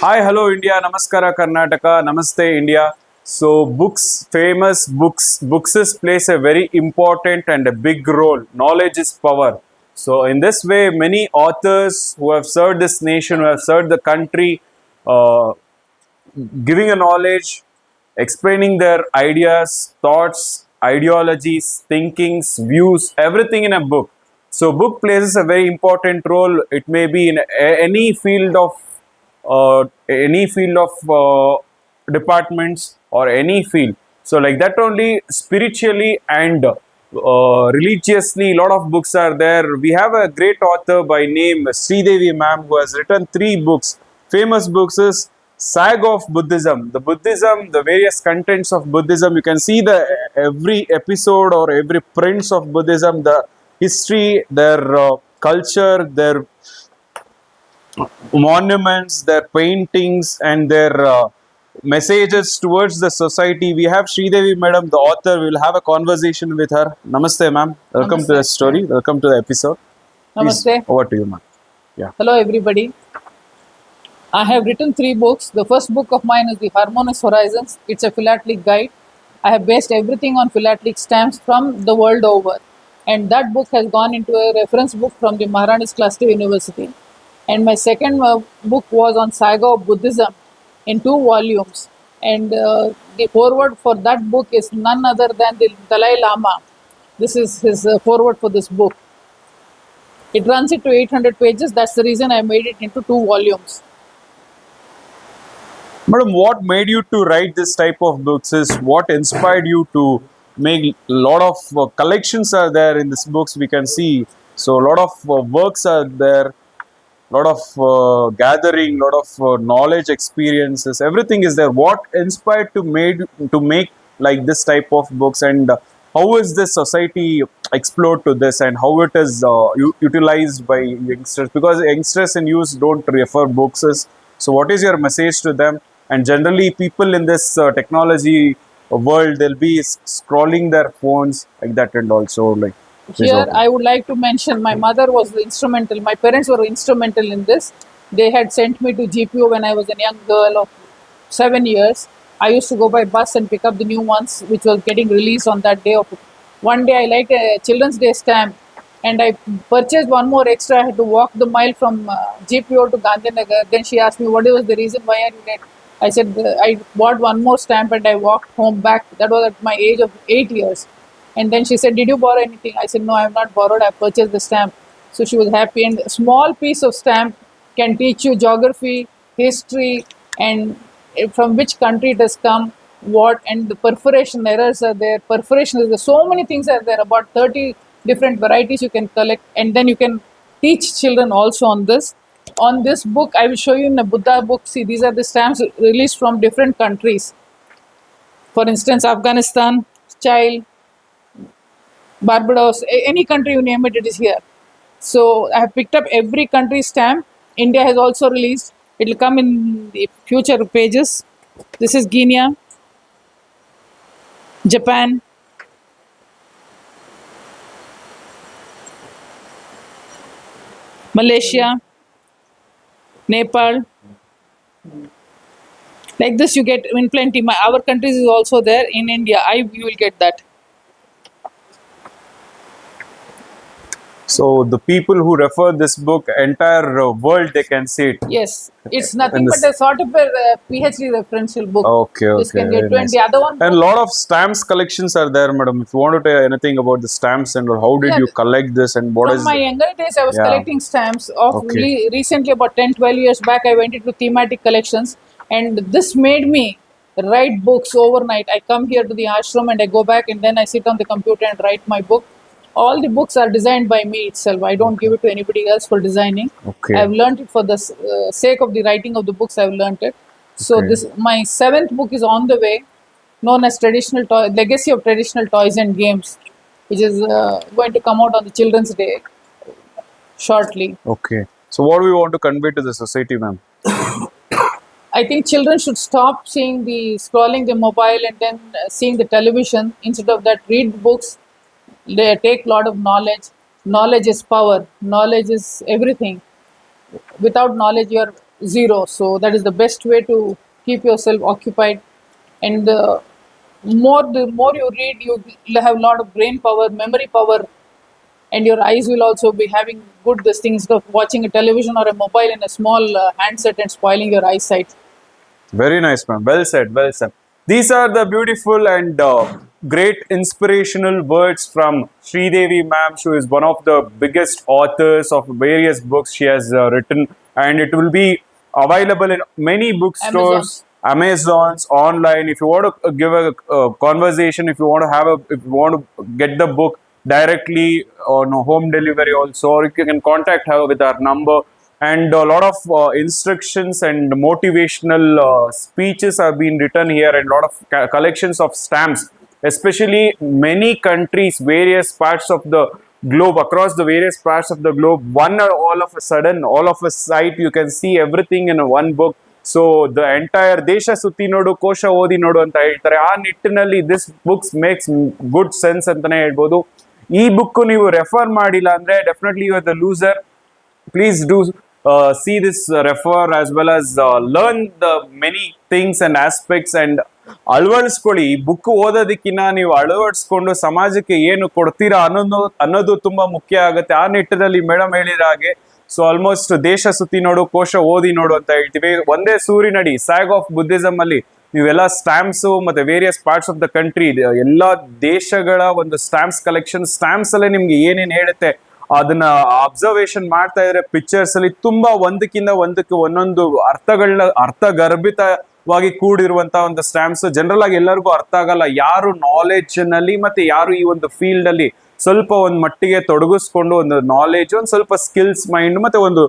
Hi, hello India, Namaskara Karnataka, Namaste India. So books, famous books plays a very important and a big role. Knowledge is power. So in this way, many authors who have served this nation, who have served the country, uh, giving a knowledge, explaining their ideas, thoughts, ideologies, thinkings, views, everything in a book. So book plays a very important role. It may be in any field of departments or any field. So like that only spiritually and religiously, a lot of books are there. We have a great author by name Sridevi ma'am who has written 3 books. Famous books is Sag of Buddhism, the various contents of Buddhism. You can see the every episode or every prints of Buddhism, the history, their culture, their monuments, their paintings, and their messages towards the society. We have Sridevi madam, the author. We'll have a conversation with her. Namaste, ma'am. Welcome Namaste. to the story. Welcome to the episode. Please, Namaste. over to you, ma'am. Hello, everybody. I have written 3 books. The first book of mine is The Harmonious Horizons. It's a philatelic guide. I have based everything on philatelic stamps from the world over. And that book has gone into a reference book from the Maharani's Cluster University. And my second book was on Saga of Buddhism in 2 volumes. And the foreword for that book is none other than the Dalai Lama. This is his foreword for this book. It runs into 800 pages. That's the reason I made it into 2 volumes. Madam, what made you to write this type of books? Is what inspired you to make a lot of collections are there in these books? We can see so a lot of works are there, lot of gathering, lot of knowledge, experiences, everything is there. What inspired to make like this type of books, and how is this society explored to this, and how it is utilized by youngsters? Because youngsters and youth don't refer books. So what is your message to them? And generally people in this technology world, they'll be scrolling their phones like that, and also like Here, I would like to mention my mother was instrumental. My parents were instrumental in this. They had sent me to GPO when I was a young girl of 7 years. I used to go by bus and pick up the new ones, which was getting released on that day. One day, I liked a Children's Day stamp, and I purchased one more extra. I had to walk the mile from GPO to Gandhinagar. Then she asked me, "What was the reason why are you late?" I said, "I bought one more stamp and I walked home back." That was at my age of 8 years. And then she said, "Did you borrow anything?" I said, "No, I have not borrowed. I purchased the stamp." So she was happy. And a small piece of stamp can teach you geography, history, and from which country it has come, what, and the perforation errors are there. Perforation is there. So many things are there. About 30 different varieties you can collect. And then you can teach children also on this. On this book, I will show you in a Buddha book. See, these are the stamps released from different countries. For instance, Afghanistan, Child, Barbados, any country you name it, it is here. So I have picked up every country's stamp. India has also released. It will come in the future pages. This is Guinea, Japan, Malaysia, Nepal. Like this you get in plenty. Our countries is also there. In India, you will get that. so the people who refer this book, entire world, they can see it. Yes, it's nothing but a sort of a PhD referential book. Okay, This can very get to, and nice. the other one. And a lot of stamps collections are there, madam. If you want to tell anything about the stamps and how did Yeah, you collect this and what From is my younger days, I was Yeah. collecting stamps. Of Okay. recently, about 10, 12 years back, I went into thematic collections, and this made me write books overnight. I come here to the ashram and I go back, and then I sit on the computer and write my book. All the books are designed by me itself. I don't give it to anybody else for designing. Okay. I've learned it for the sake of the writing of the books. I've learned it. So Okay. this my 7th book is on the way, known as Legacy of Traditional Toys and Games, which is going to come out on the Children's Day shortly. Okay. So what do we want to convey to the society, ma'am? I think children should stop scrolling the mobile and then seeing the television. Instead of that, read books. They take a lot of knowledge. Knowledge is power. Knowledge is everything. Without knowledge, you are zero. So that is the best way to keep yourself occupied. And the more you read, you will have a lot of brain power, memory power, and your eyes will also be having good this things of watching a television or a mobile in a small handset and spoiling your eyesight. Very nice, ma'am. Well said. Well said. These are the beautiful and great inspirational words from Sridevi, ma'am. She is one of the biggest authors of various books she has written, and it will be available in many bookstores, Amazons, online. If you want to give a conversation, if you want to have if you want to get the book directly on home delivery also, or you can contact her with our number. And a lot of instructions and motivational speeches have been written here, and a lot of collections of stamps, especially many countries, various parts of the globe, across the various parts of the globe, all of a sudden, all of a sight, you can see everything in one book. So the entire ದೇಶ ಸುತ್ತಿ ನೋಡು ಕೋಶ ಓದಿ ನೋಡು ಅಂತ ಹೇಳ್ತಾರೆ. ಆ ನಿಟ್ಟಿನಲ್ಲಿ this books makes good sense ಅಂತಾನೆ ಹೇಳ್ಬೋದು. ಈ ಬುಕ್ ನೀವು ರೆಫರ್ ಮಾಡಿಲ್ಲ ಅಂದ್ರೆ definitely you are the loser. Please do see this refer, as well as learn the many things and aspects, and ಅಳವಡಿಸ್ಕೊಳ್ಳಿ. ಈ ಬುಕ್ ಓದೋದಕ್ಕಿಂತ ನೀವು ಅಳವಡಿಸ್ಕೊಂಡು ಸಮಾಜಕ್ಕೆ ಏನು ಕೊಡ್ತೀರಾ ಅನ್ನೋದು ತುಂಬಾ ಮುಖ್ಯ ಆಗುತ್ತೆ. ಆ ನಿಟ್ಟಿನಲ್ಲಿ ಮೇಡಮ್ ಹೇಳಿದ ಹಾಗೆ, ಸೊ ಆಲ್ಮೋಸ್ಟ್ ದೇಶ ಸುತ್ತಿ ನೋಡು ಕೋಶ ಓದಿ ನೋಡು ಅಂತ ಹೇಳ್ತೀವಿ. ಒಂದೇ ಸೂರಿನಡಿ ಸ್ಯಾಗ್ ಆಫ್ ಬುದ್ಧಿಸಮ್ ಅಲ್ಲಿ ನೀವೆಲ್ಲ ಸ್ಟಾಂಪ್ಸ್ ಮತ್ತೆ various parts of the country, ಎಲ್ಲಾ ದೇಶಗಳ ಒಂದು ಸ್ಟಾಂಪ್ಸ್ ಕಲೆಕ್ಷನ್, ಸ್ಟಾಂಪ್ಸ್ ಅಲ್ಲೇ ನಿಮ್ಗೆ ಏನೇನ್ ಹೇಳುತ್ತೆ ಅದನ್ನ ಅಬ್ಸರ್ವೇಷನ್ ಮಾಡ್ತಾ ಇದ್ರೆ ಪಿಕ್ಚರ್ಸ್ ಅಲ್ಲಿ ತುಂಬಾ ಒಂದಕ್ಕಿಂತ ಒಂದಕ್ಕೆ ಒಂದೊಂದು ಅರ್ಥಗರ್ಭಿತವಾಗಿ ಕೂಡಿರುವಂತಹ ಒಂದು ಸ್ಟಾಂಪ್ಸ್. ಜನರಲ್ ಆಗಿ ಎಲ್ಲರಿಗೂ ಅರ್ಥ ಆಗಲ್ಲ. ಯಾರು ನಾಲೆಡ್ಜ್ ನಲ್ಲಿ ಮತ್ತೆ ಯಾರು ಈ ಒಂದು ಫೀಲ್ಡ್ ಅಲ್ಲಿ ಸ್ವಲ್ಪ ಒಂದ್ ಮಟ್ಟಿಗೆ ತೊಡಗಿಸ್ಕೊಂಡು ಒಂದು ನಾಲೆಡ್ಜ್, ಒಂದ್ ಸ್ವಲ್ಪ ಸ್ಕಿಲ್ಸ್ ಮೈಂಡ್ ಮತ್ತೆ ಒಂದು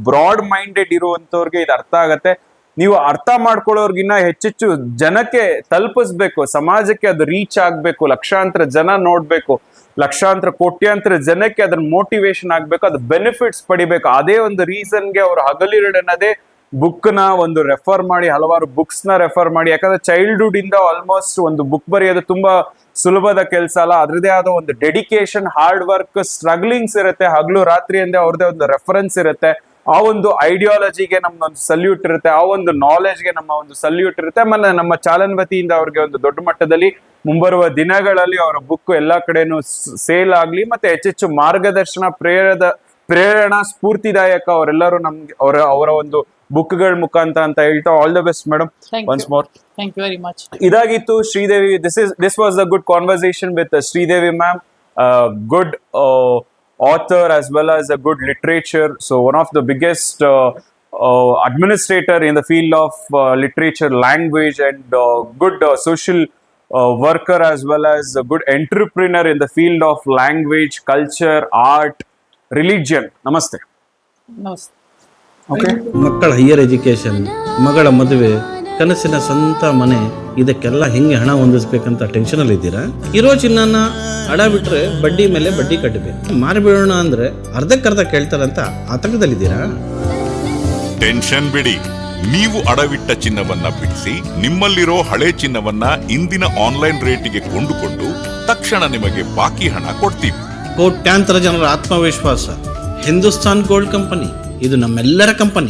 ಬ್ರಾಡ್ ಮೈಂಡೆಡ್ ಇರುವಂತವ್ರಿಗೆ ಇದು ಅರ್ಥ ಆಗತ್ತೆ. ನೀವು ಅರ್ಥ ಮಾಡ್ಕೊಳ್ಳೋರ್ಗಿನ್ನ ಹೆಚ್ಚೆಚ್ಚು ಜನಕ್ಕೆ ತಲುಪಿಸ್ಬೇಕು, ಸಮಾಜಕ್ಕೆ ಅದು ರೀಚ್ ಆಗ್ಬೇಕು, ಲಕ್ಷಾಂತರ ಜನ ನೋಡ್ಬೇಕು, ಲಕ್ಷಾಂತರ ಕೋಟ್ಯಾಂತರ ಜನಕ್ಕೆ ಅದ್ರ ಮೋಟಿವೇಶನ್ ಆಗ್ಬೇಕು, ಅದು ಬೆನಿಫಿಟ್ಸ್ ಪಡಿಬೇಕು. ಅದೇ ಒಂದು ರೀಸನ್ಗೆ ಅವರು ಹಗಲಿರುಳನ್ನದೇ ಬುಕ್ ನ ಒಂದು ರೆಫರ್ ಮಾಡಿ, ಹಲವಾರು ಬುಕ್ಸ್ ನ ರೆಫರ್ ಮಾಡಿ. ಯಾಕಂದ್ರೆ ಚೈಲ್ಡ್ಹುಡ್ ಇಂದ ಆಲ್ಮೋಸ್ಟ್ ಒಂದು ಬುಕ್ ಬರೆಯೋದು ತುಂಬಾ ಸುಲಭದ ಕೆಲಸ ಅಲ್ಲ. ಅದ್ರದೇ ಆದ ಒಂದು ಡೆಡಿಕೇಶನ್, ಹಾರ್ಡ್ ವರ್ಕ್, ಸ್ಟ್ರಗ್ಲಿಂಗ್ಸ್ ಇರುತ್ತೆ. ಹಗಲು ರಾತ್ರಿ ಅಂದೇ ಅವ್ರದೇ ಒಂದು ರೆಫರೆನ್ಸ್ ಇರುತ್ತೆ. ಆ ಒಂದು ಐಡಿಯಾಲಜಿಗೆ ನಮ್ದೊಂದು ಸಲ್ಯೂಟ್ ಇರುತ್ತೆ, ಆ ಒಂದು ನಾಲೆಜ್ಗೆ ನಮ್ಮ ಒಂದು ಸಲ್ಯೂಟ್ ಇರುತ್ತೆ. ಆಮೇಲೆ ನಮ್ಮ ಚಾಲನ್ ವತಿಯಿಂದ ಅವ್ರಿಗೆ ಒಂದು ದೊಡ್ಡ ಮಟ್ಟದಲ್ಲಿ ಮುಂಬರುವ ದಿನಗಳಲ್ಲಿ ಅವರ ಬುಕ್ ಎಲ್ಲಾ ಕಡೆನೂ ಸೇಲ್ ಆಗ್ಲಿ, ಮತ್ತೆ ಹೆಚ್ಚೆಚ್ಚು ಮಾರ್ಗದರ್ಶನ, ಪ್ರೇರಣಾ ಸ್ಫೂರ್ತಿದಾಯಕ ಅವರೆಲ್ಲರೂ ನಮ್ಗೆ ಅವರ ಒಂದು ಬುಕ್ಗಳ ಮುಖಾಂತರ ಅಂತ ಹೇಳ್ತಾ, all the best madam once more. Thank you very much. ಇದಾಗಿತ್ತು Sridevi. This was a good conversation with Sridevi ma'am, good author as well as a good literature. So one of the biggest administrator in the field of literature, language, and good social worker, as well as a good entrepreneur in the field of language, culture, art, religion. Namaste. Namaste. Okay. ಮಕ್ಕಳ higher education, ಮಗಳ ಮದುವೆ, ಕನಸಿನ ಸ್ವಂತ ಮನೆ, ಇದಕ್ಕೆಲ್ಲ ಹೆಂಗೆ ಹಣ ಹೊಂದಿಸ್ಬೇಕಂತ tension ಅಲ್ಲಿ ಇದ್ದೀರಾ? ಇರೋ ಚಿನ್ನನ ಅಡ ಬಿಟ್ರೆ ಬಡ್ಡಿ ಮೇಲೆ ಬಡ್ಡಿ ಕಟ್ಟಬೇಕು. ಮಾರಿಬಿಡೋಣ ಅಂದ್ರೆ ಅರ್ಧಕ್ಕರ್ಧ ಕೇಳ್ತಾರಂತ ಆತಂಕದಲ್ಲಿದ್ದೀರಾ? ಟೆನ್ಷನ್ ಬಿಡಿ. ನೀವು ಅಡವಿಟ್ಟ ಚಿನ್ನವನ್ನ ಬಿಡಿಸಿ ನಿಮ್ಮಲ್ಲಿರೋ ಹಳೆ ಚಿನ್ನವನ್ನ ಇಂದಿನ ಆನ್ಲೈನ್ ರೇಟಿಗೆ ಕೊಂಡುಕೊಂಡು ತಕ್ಷಣ ನಿಮಗೆ ಬಾಕಿ ಹಣ ಕೊಡ್ತೀವಿ. ಕೋಟ್ಯಾಂತರ ಜನರ ಆತ್ಮವಿಶ್ವಾಸ ಹಿಂದೂಸ್ತಾನ್ ಗೋಲ್ಡ್ ಕಂಪನಿ, ಇದು ನಮ್ಮೆಲ್ಲರ ಕಂಪನಿ.